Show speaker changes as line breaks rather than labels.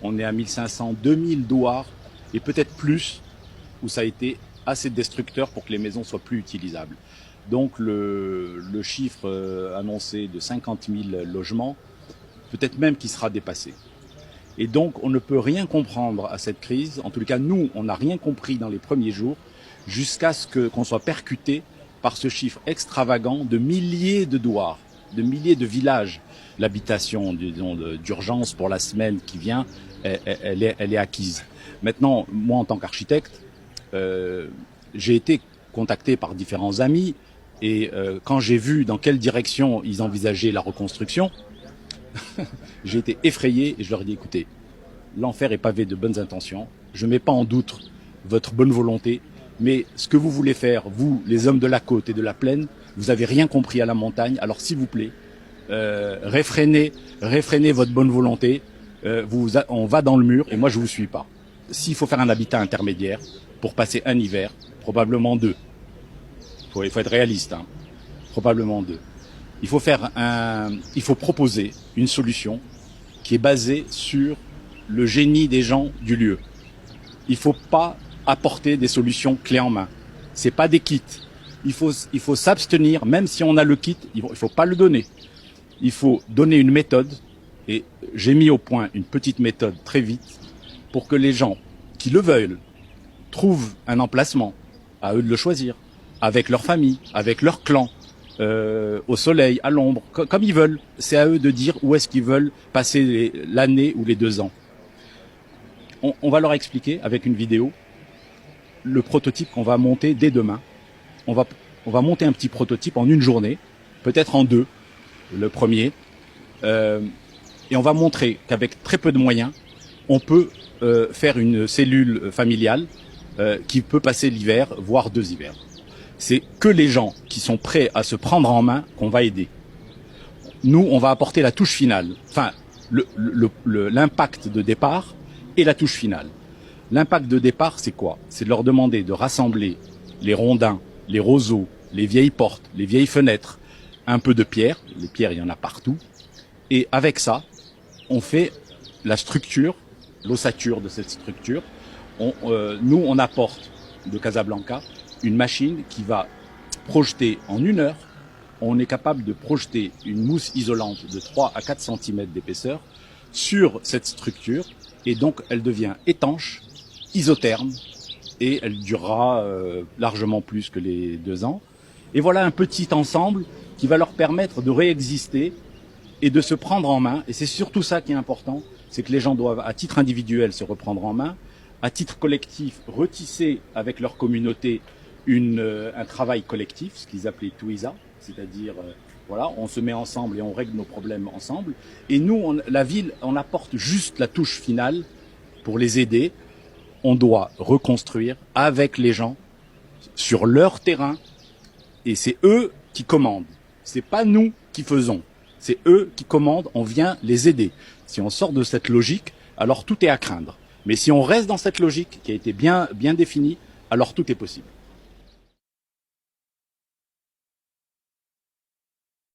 On est à 1500, 2000 douars et peut-être plus où ça a été assez destructeur pour que les maisons soient plus utilisables. Donc le chiffre annoncé de 50 000 logements, peut-être même qu'il sera dépassé. Et donc on ne peut rien comprendre à cette crise. En tout cas, nous, on n'a rien compris dans les premiers jours jusqu'à ce qu'on soit percuté par ce chiffre extravagant de milliers de douars, de milliers de villages. L'habitation d'urgence pour la semaine qui vient, elle est acquise. Maintenant, moi en tant qu'architecte, j'ai été contacté par différents amis et quand j'ai vu dans quelle direction ils envisageaient la reconstruction, j'ai été effrayé et je leur ai dit écoutez, l'enfer est pavé de bonnes intentions, je ne mets pas en doute votre bonne volonté, mais ce que vous voulez faire, vous, les hommes de la côte et de la plaine, vous n'avez rien compris à la montagne, alors s'il vous plaît, réfrénez votre bonne volonté, on va dans le mur et moi je ne vous suis pas. S'il faut faire un habitat intermédiaire pour passer un hiver, probablement 2. Il faut être réaliste, hein. Probablement 2. Il faut proposer une solution qui est basée sur le génie des gens du lieu. Il ne faut pas apporter des solutions clés en main. C'est pas des kits. Il faut s'abstenir, même si on a le kit, il faut pas le donner. Il faut donner une méthode, et j'ai mis au point une petite méthode très vite pour que les gens qui le veulent trouvent un emplacement, à eux de le choisir, avec leur famille, avec leur clan, au soleil, à l'ombre, comme ils veulent. C'est à eux de dire où est-ce qu'ils veulent passer l'année ou les 2 ans. On va leur expliquer avec une vidéo le prototype qu'on va monter dès demain. On va monter un petit prototype en une journée, peut-être en 2, le premier. Et on va montrer qu'avec très peu de moyens, on peut faire une cellule familiale qui peut passer l'hiver, voire 2 hivers. C'est que les gens qui sont prêts à se prendre en main qu'on va aider. Nous, on va apporter la touche finale, enfin l'impact de départ et la touche finale. L'impact de départ, c'est quoi? C'est de leur demander de rassembler les rondins, les roseaux, les vieilles portes, les vieilles fenêtres, un peu de pierre, les pierres il y en a partout, et avec ça, on fait la structure, l'ossature de cette structure. Nous, on apporte de Casablanca une machine qui va projeter en 1 heure, on est capable de projeter une mousse isolante de 3 à 4 cm d'épaisseur sur cette structure, et donc elle devient étanche, isotherme, et elle durera largement plus que les 2 ans. Et voilà un petit ensemble qui va leur permettre de réexister et de se prendre en main. Et c'est surtout ça qui est important, c'est que les gens doivent, à titre individuel, se reprendre en main, à titre collectif, retisser avec leur communauté un travail collectif, ce qu'ils appelaient Touisa, c'est-à-dire voilà, on se met ensemble et on règle nos problèmes ensemble. Et nous, la ville, on apporte juste la touche finale pour les aider. On doit reconstruire avec les gens sur leur terrain, et c'est eux qui commandent. C'est pas nous qui faisons, c'est eux qui commandent. On vient les aider. Si on sort de cette logique, alors tout est à craindre. Mais si on reste dans cette logique qui a été bien définie, alors tout est possible.